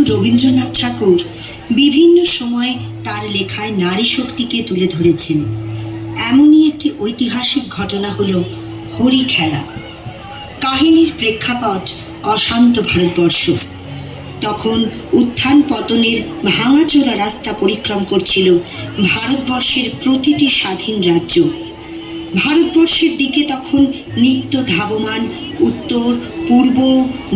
রবীন্দ্রনাথ ঠাকুর বিভিন্ন সময়ে তার লেখায় নারী শক্তিকে তুলে ধরেছেন। এমনই একটি ঐতিহাসিক ঘটনা হলো হরি খেলা। কাহিনীর প্রেক্ষাপট অশান্ত ভারতবর্ষ। তখন উত্থান পতনের ভাঙাচোরা রাস্তা পরিক্রম করছিল ভারতবর্ষের প্রতিটি স্বাধীন রাজ্য। ভারতবর্ষের দিকে তখন নিত্য ধাবমান উত্তর, পূর্ব,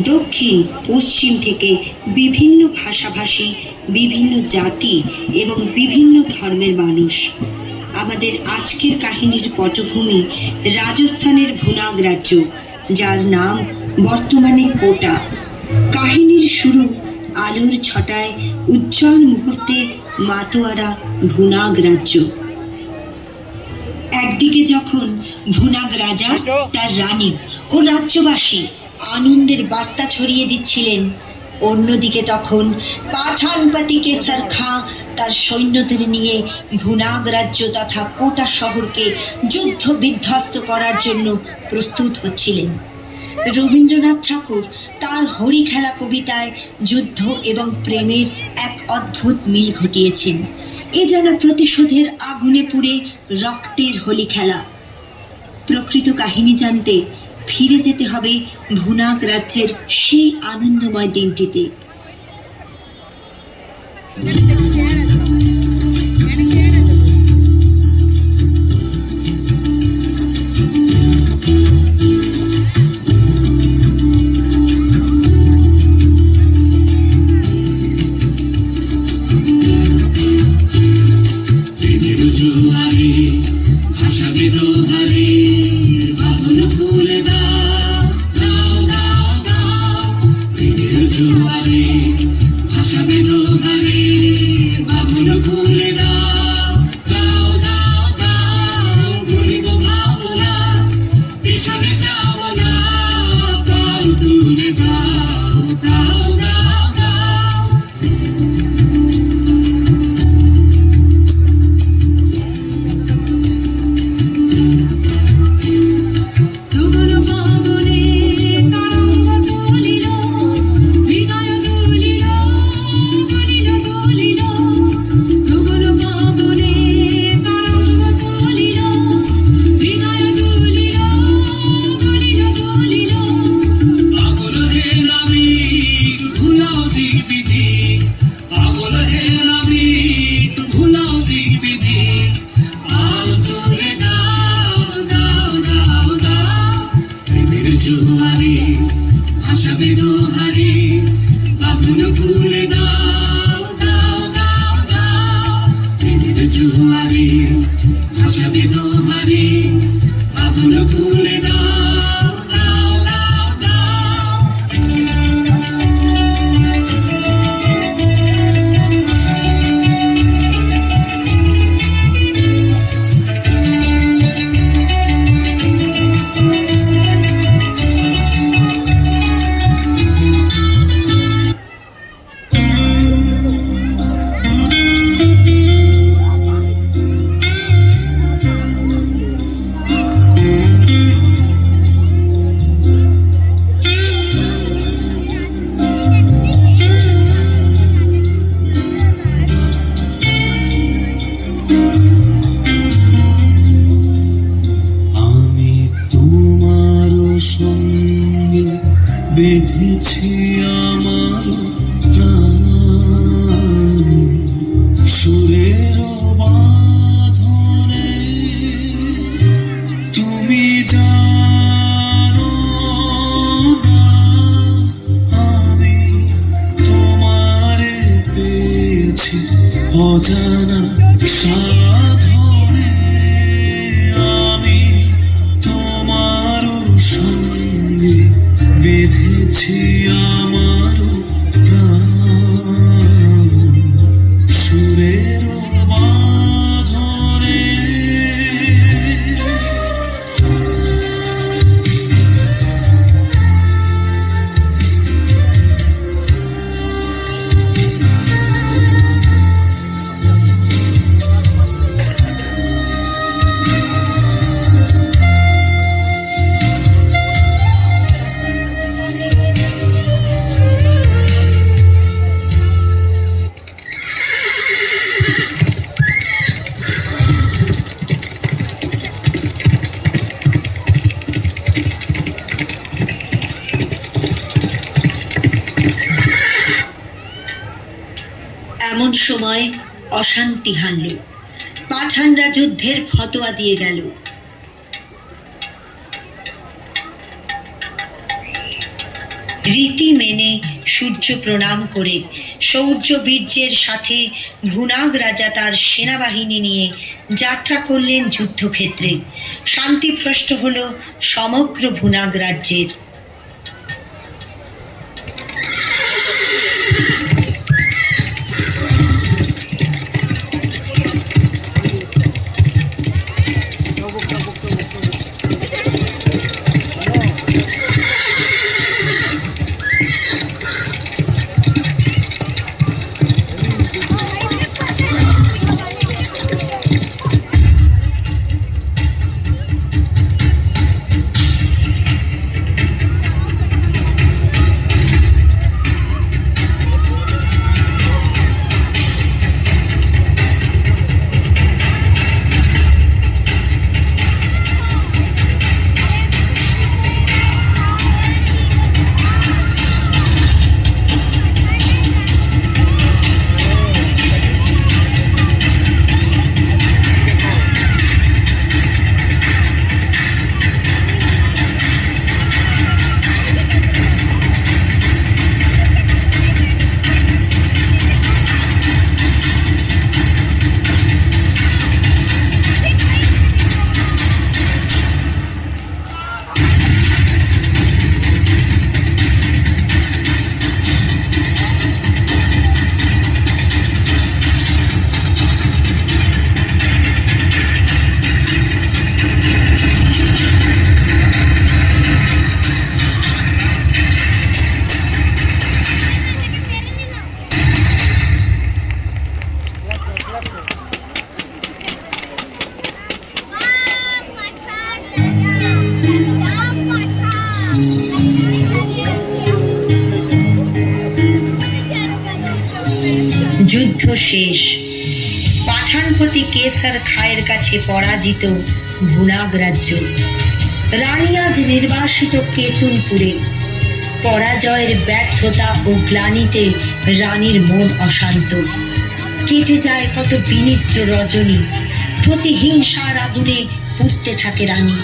দক্ষিণ, পশ্চিম থেকে বিভিন্ন ভাষাভাষী, বিভিন্ন জাতি এবং বিভিন্ন ধর্মের মানুষ। আমাদের আজকের কাহিনীর পটভূমি রাজস্থানের ভুনাগ রাজ্য, যার নাম বর্তমানে কোটা। কাহিনীর শুরু আলোর ছটায় উজ্জ্বল মুহূর্তে মাতোয়ারা ভুনাগ রাজ্য। একদিকে যখন ভুনাগ রাজা, তার রানী ও রাজ্যবাসী আনন্দের বার্তা ছড়িয়ে দিচ্ছিলেন, অন্যদিকে তখন পাঠানপাতি কেসার খাঁ তার সৈন্যদের নিয়ে ভুনাগ রাজ্য তথা কোটা শহরকে যুদ্ধ বিধ্বস্ত করার জন্য প্রস্তুত হচ্ছিলেন। রবীন্দ্রনাথ ঠাকুর তার হরি খেলা কবিতায় যুদ্ধ এবং প্রেমের এক অদ্ভুত মিল ঘটিয়েছেন। এ যেন প্রতিশোধের আগুনে পুড়ে রক্তের হোলি খেলা। প্রকৃত কাহিনী জানতে ফিরে যেতে হবে ভুনাগ রাজ্যের সেই আনন্দময় দিনটিতে। সময় অশান্তি হানল। পাঠানরা যুদ্ধের ফতোয়া দিয়ে গেল। রীতি মেনে সূর্য প্রণাম করে শৌর্য বীর্যের সাথে ভুনাগ রাজা তার সেনাবাহিনী নিয়ে যাত্রা করলেন যুদ্ধক্ষেত্রে। শান্তিভ্রষ্ট হল সমগ্র ভুনাগ রাজ্যের। যুদ্ধ শেষ। পাঠানপতি কেসর খায়ের কাছে পরাজিত ভুনাগ রাজ্য। রানী আজ নির্বাসিত কেতুনপুরে। পরাজয়ের ব্যর্থতা ও গ্লানিতে রানীর মন অশান্ত। কেটে যায় কত বিনিদ্র রজনী। প্রতিহিংসার আগুনে পুড়তে থাকে রানী।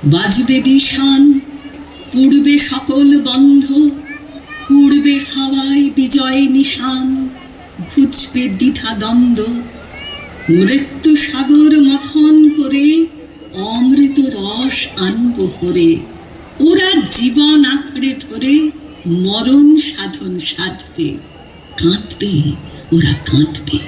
বাজবে বিষান, পূর্বে সকল বন্ধ, উড়বে হাওয়ায় বিজয় নিশান, ঘুচবে দ্বিধা দ্বন্দ্ব, মৃত্যু সাগর মথন করে অমৃত রস আনব হরে। ওরা জীবন আঁকড়ে ধরে মরণ সাধন সাধবে, কাঁদবে ওরা কাঁদবে।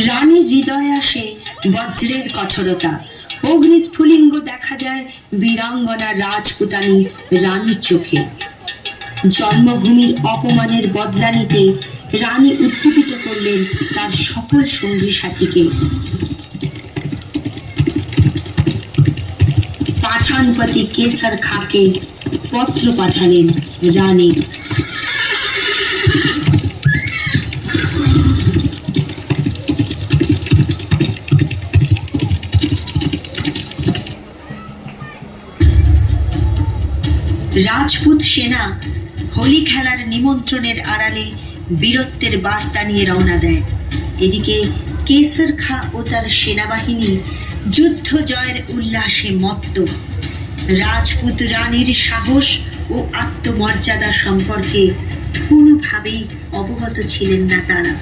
রানীর হৃদয়ে আসে বজ্রের কঠোরতা, অগ্নিস্ফুলিঙ্গ দেখা যায় বীরাঙ্গনা রাজপুতানী রানীর চোখে। জন্মভূমির অপমানের বদলা নিতে রানী উদ্দীপিত করলেন তার সকল সঙ্গী সাথীকে। পাঠানপতি কেসর খাঁকে পত্র পাঠালেন রানী। রাজপুত সেনা হোলি খেলার নিমন্ত্রণের আড়ালে বীরত্বের বার্তা নিয়ে রওনা দেয়। এদিকে কেসর খাঁ ও তার সেনাবাহিনী যুদ্ধ জয়ের উল্লাসে মত্ত। রাজপুত রানীর সাহস ও আত্মমর্যাদা সম্পর্কে কোনোভাবেই অবগত ছিলেন না তারা।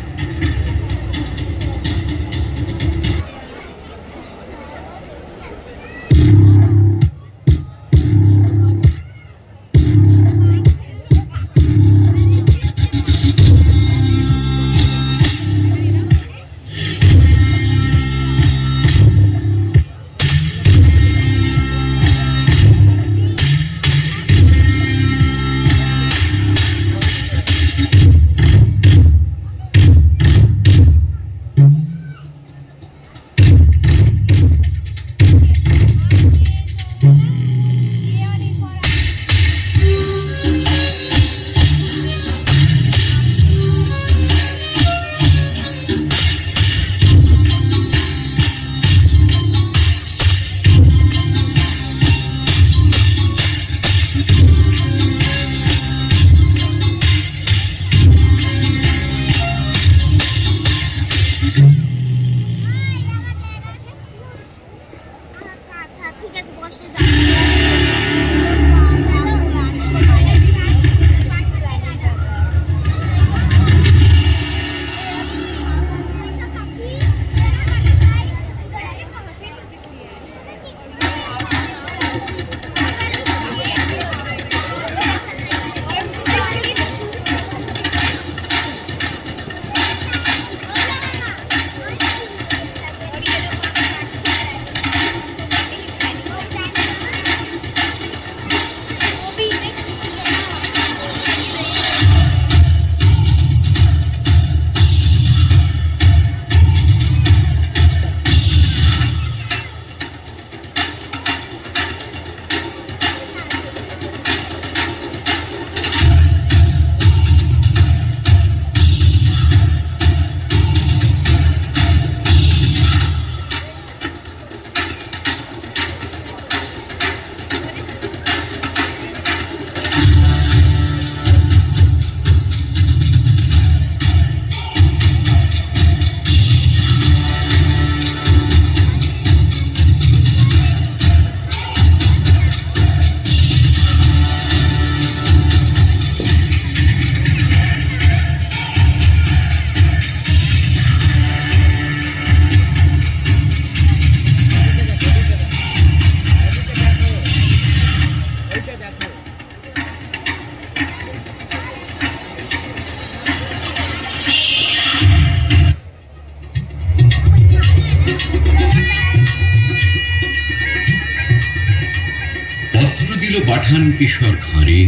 পাঠান কিশোর খাঁরে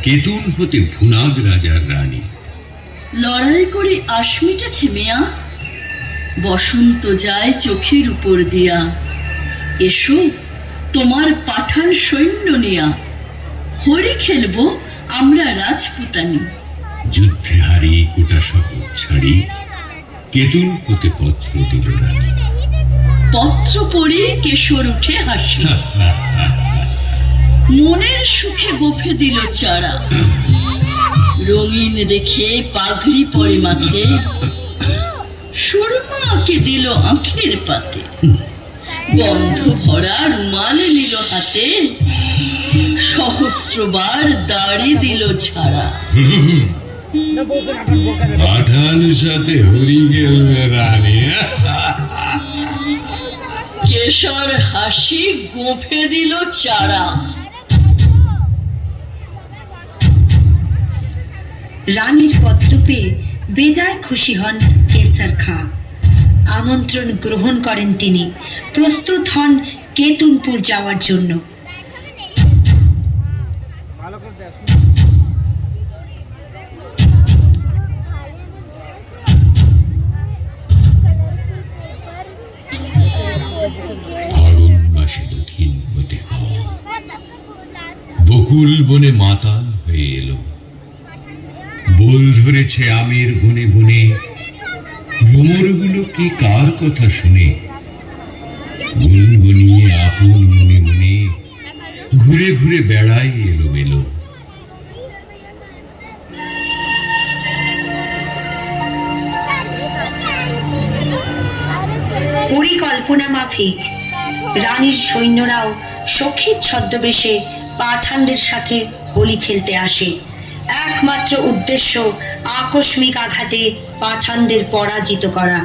কেতুন হতে ভুনাগ রাজার রানী। লড়াই করে আশ মিটেছে মেয়া, বসন্ত যায় চোখের উপর দিয়া। এসো তোমার পাঠান সৈন্য নিয়া, হরি খেলবো আমরা রাজপুতানি। যুদ্ধে হারি কোটা শহর ছাড়ি কেতুন হতে পত্র দিল রানী। পত্র পড়ে কেশর উঠে হাসি, মনের সুখে গোফে দিল চারা। রঙিন দেখে পাগড়ি পরে মাথে, সুরমাকে দিল আঁখের পাতে। গন্ধ ভরা রুমাল নিল হাতে, সহস্রবার দাড়ি দিল ছাড়া। পাঠান সাথে হরি গেলবে রানী। কেশর হাসি গোফে দিল চারা। রানীর পত্র পেয়ে বেজায় খুশি হন কেসর খাঁ। আমন্ত্রণ গ্রহণ করেন তিনি, প্রস্তুত হন কেতুনপুর যাওয়ার জন্য। ফাগুন মাসে দক্ষিণ হতে বকুল বনে মাতাল হয়ে এলো, বোল ধরেছে আমের বনে বনে, ভ্রমরগুলো কি কার কথা শুনে, গুনগুনিয়ে আপন মনে মনে ঘুরে ঘুরে বেড়ায় এলোমেলো। পরিকল্পনা মাফিক রানীর সৈন্যরাও সখীর ছদ্মবেশে পাঠানদের সাথে হোলি খেলতে আসে। একমাত্র উদ্দেশ্য আকস্মিক আঘাতে পাঠানদের পরাজিত করা।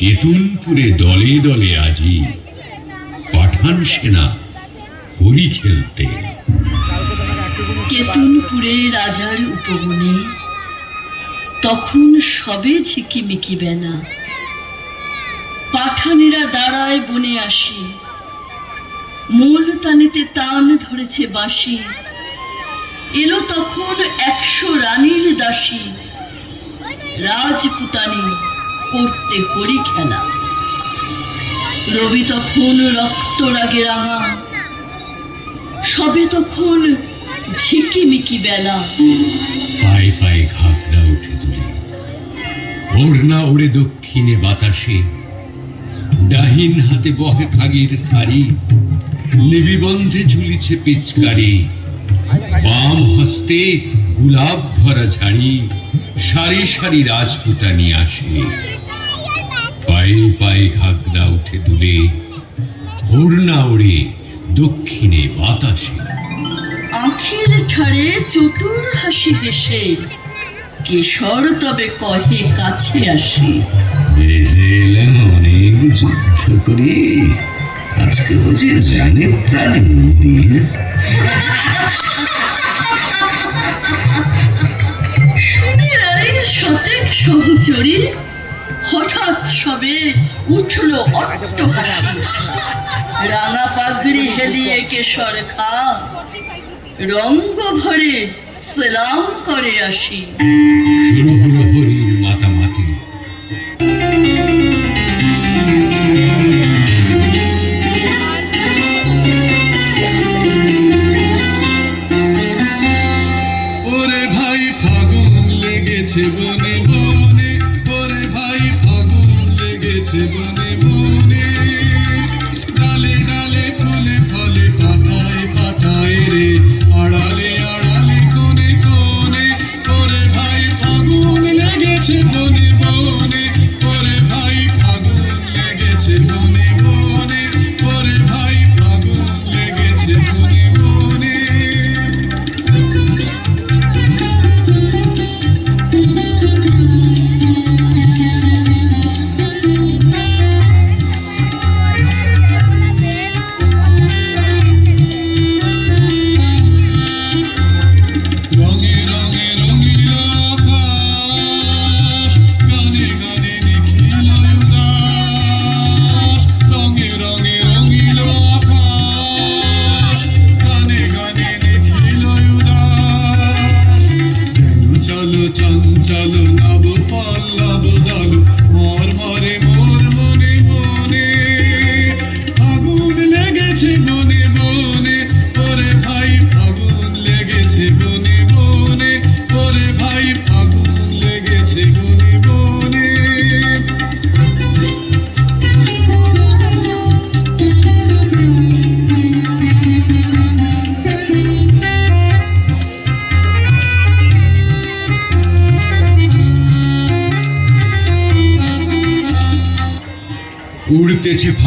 কেতুনপুরে দলে দলে আজি পাঠান সেনা হোলি খেলতে। কেতুনপুরে রাজার উপবনে তখন সবে ঝিকিমিকি বেলা। পাঠানেরা দাঁড়ায় বনে আসি, মূল তানেতে তান ধরেছে বাঁশি। এলো তখন 100 রানীর দাসী, রাজপুতানি করতে হরি খেলা। রবি তখন রক্ত রাগে রাঙা, সবে তখন ঝিকিমিকি বেলা। পায়ে পায়ে ঘাগরা উঠে দূরে, ওড়না ওড়ে দক্ষিণে বাতাসে, ডাহিন হাতে বহে ফাগির থারি, নিবিবন্ধে ঝুলিছে পিচকারি, বাম হস্তে গুলাব ভরা ঝাড়ি, সারি সারি রাজপুতানি আসে। পায়ে পায়ে ঘাগরা উঠে দূরে, ওড়না ওড়ে দক্ষিণে বাতাসে। আখের ছাড়ে চতুর হাসি হেসে, কেশর তবে কহে কাছে আসি। এলেন অনেক যুদ্ধ করি, আজকে বুঝি জানে প্রাণী মরি। শুনে রানীর শতেক সহচরী, হঠাৎ সবে উঠল অট্ট হাসি। রাঙা পাগড়ি হেলিয়ে কেশর খা, রঙ্গ ভরে সালাম করে আসি। শুরু হলো হরির মাতামাতি, ওরে ভাই ফাগুন লেগেছে বনে বনে, ওরে ভাই ফাগুন লেগেছে বনে বনে, ডালে ডালে ফুলে ফলে পাতায় পাতায় রে, আড়ালে আড়ালে কোণে কোণে, ওরে ভাই ফাগুন লেগেছে বনে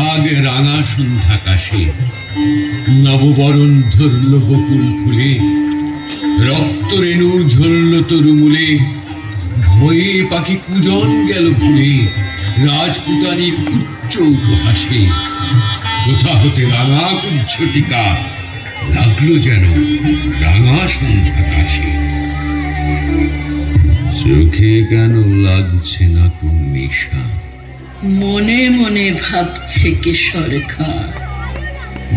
রাগ রাঙা সন্ধ্যাকাশে নববরণ ধরল বকুল ফুলে, রক্ত রেণু ঝরল তরুমূলে, ভয়ে পাখি কুজন গেল ভুলে রাজপুতানির উচ্চ উপহাসে। কোথা হতে রাঙা কুজ্ঝটিকা লাগলো যেন রাঙা সন্ধ্যাকাশে। চোখে কেন লাগছে না কোন নেশা, মনে মনে ভাবছে কেশর খা।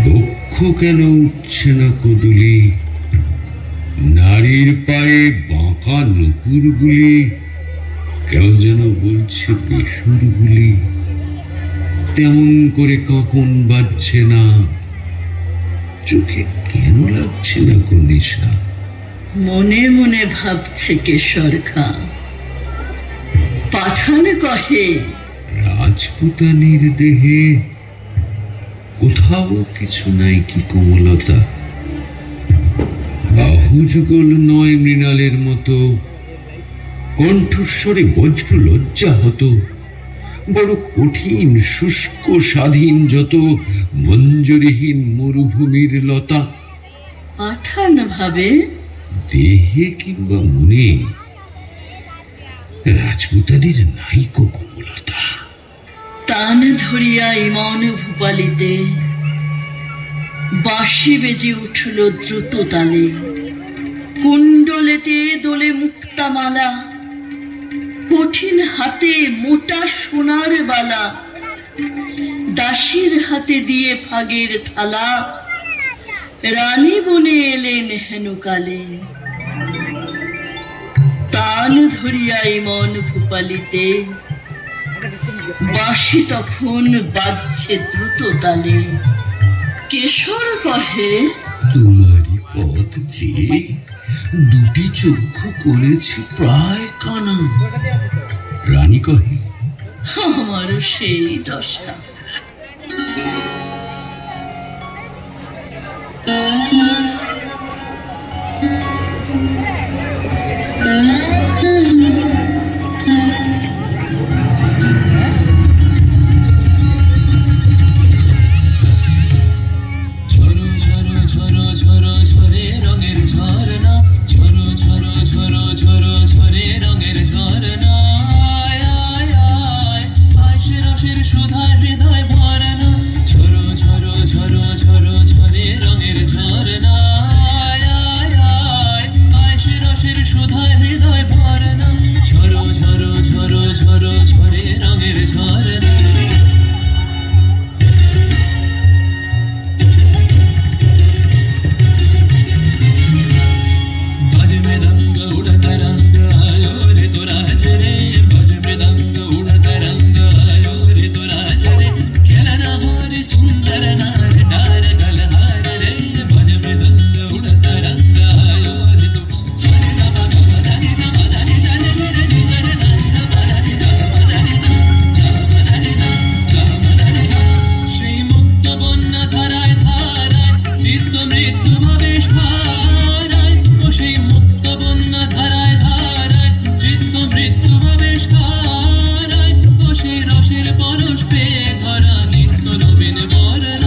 বক্ষ কেন উঠছে না কদলি, নারীর পায়ে বাঁকা নুপুরগুলি কেউ যেন বলছে বেসুরগুলি। তেমন করে কখন বাজছে না, চোখে কেন লাগছে না কোন নেশা। মনে মনে ভাবছে কেশর খা। পাঠান কহে রাজপুতানির দেহে কোথাও কিছু নাই কি কোমলতা। বাহুযুগল নয় মৃণালের মতো, কণ্ঠস্বরে বজ্র লজ্জা হতো। বড় কঠিন শুষ্ক স্বাধীন যত মঞ্জরিহীন মরুভূমির লতা। পাঠান ভাবে দেহে কিংবা মনে রাজপুতানির নাইকো কোমলতা। তান ধরিয়া ইমন ভূপালিতে বাঁশি বেজে উঠল দ্রুত তালে। কুণ্ডলেতে দোলে মুক্তামালা, কঠিন হাতে মোটা সোনার বালা। দাসীর হাতে দিয়ে ফাগের থালা, রানী বনে এলেন হেনকালে। তান ধরিয়া ইমন ভূপালিতে বাঁশি তখন বাজছে দ্রুত তালে। কেশর কহে তোমারই পথ চেয়ে দুটি চক্ষু করেছি প্রায় কানা। রানী কহে আমারও সেই দশা। ঝরো ঝরো ঝরো ঝরো ঝরে রঙের ঝরনা, ঝরো ঝরো ঝরো ঝরো ঝরে রঙের ঝরনা। আয় আয় আয় আয় সে রসের সুধায় হৃদয় ভরানো। ঝরো ঝরো ঝরো ঝরো ঝরে রঙের ঝরনা। আয় আয় আয় আয় সে রসের সুধায় হৃদয় ভরানো। ঝরো ঝরো ঝরো ঝরো ঝরে রঙের ঝরনা। बज मृदंग उड़त रंग आयो रे तो राज रे। बज मृदंग उड़त रंग आयो रे तो राज रे। खेलना हो रे सुंदर नार डार गलहार रे। बज मृदंग उड़त रंग आयो रे तो चल गा गा गा धा नि सा रे नि सा रे धा धा धा नि धा धा नि सा धा नि सा धा नि सा। সেই মুক্ত বন্যা ধারায় ধারায় চিত্ত মৃত্যু ভাবে হারায়। ও সেই মুক্ত বন্যা ধারায় ধারায় চিত্ত মৃত্যু ভাবে হারায়। ও সেই রসের পরশ পেয়ে ধরা নিত্য নবীন বরণ।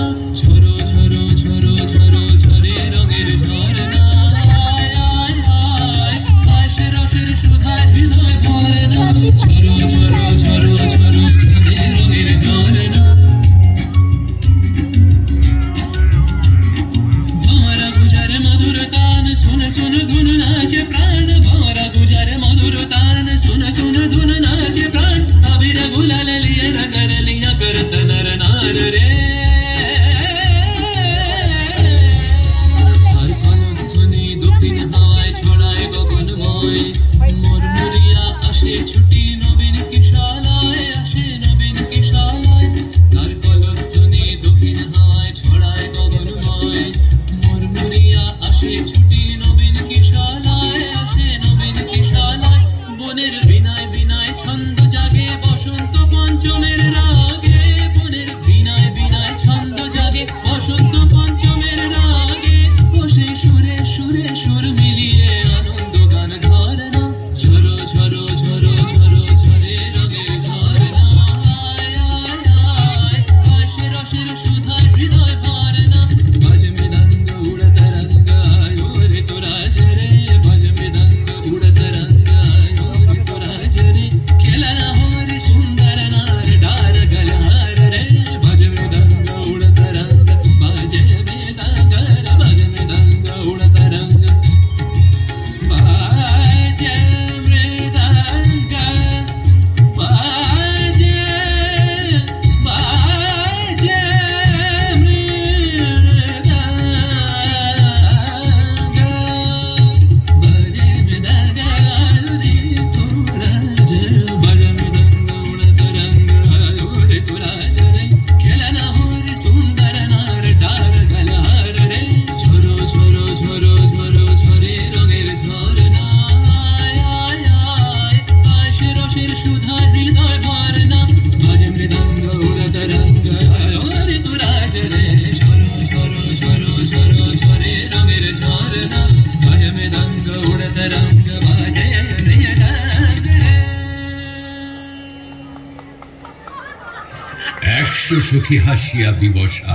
সখী হাসিয়া বিবসা,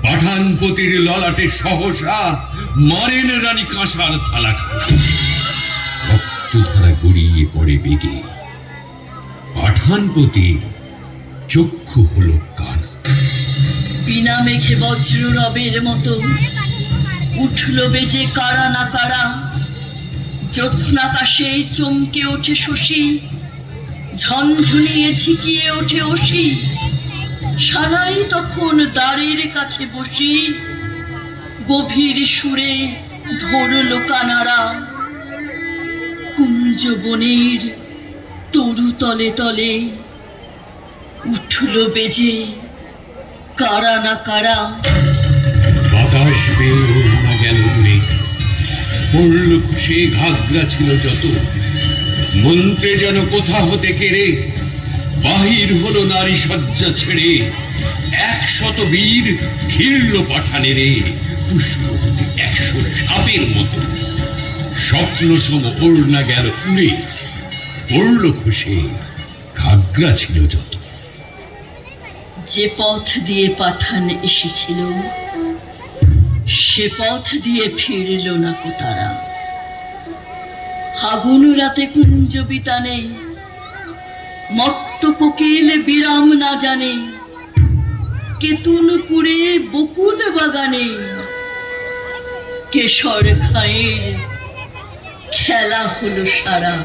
পাঠানপতির ললাটে সহসা মারেন রানী কাঁসার থালা খানা। রক্তধারা গড়িয়ে পড়ে বেগে, পাঠানপতি চক্ষু হলো কানা। বিনা মেঘে বজ্র রবের মতো উঠল বেজে কারা না কারা। জ্যোৎস্নাকাশে চমকে ওঠে শশী, ঝনঝনিয়ে ঝিকিয়ে ওঠে অসি। সানাই তখন দ্বারের কাছে বসি, গভীর সুরে ধরল কানারা। কুঞ্জ বনের তরু তলে তলে উঠল বেজে কারা না কারা। বাতাস পেয়ে ওড়না গেল উড়ে, পড়ল খুশে ঘাগরা ছিল যত। মন্ত্রে যেন কোথা হতে কেড়ে বাহির হলো নারী শয্যা ছেড়ে। 100 বীর ঘিরল পাঠানেরে, পুষ্প হতে 100 সাপের মতো। স্বপ্ন সম ওড়না গেল উড়ে, পড়ল খুশে ঘাগরা ছিল যত। যে পথ দিয়ে পাঠান এসেছিল, সে পথ দিয়ে ফিরল না কো তারা। ফাগুন রাতে কুঞ্জ বিতানে, মত্ত কোকিল বিরাম না জানে। কেতুনপুরে বকুল বাগানে, কেশর খায়ের খেলা হলো সারা।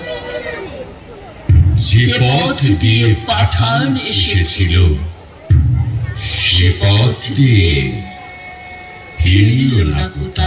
যে পথ দিয়ে পাঠান এসেছিল, সে পথ দিয়ে ফিরল না কোথা।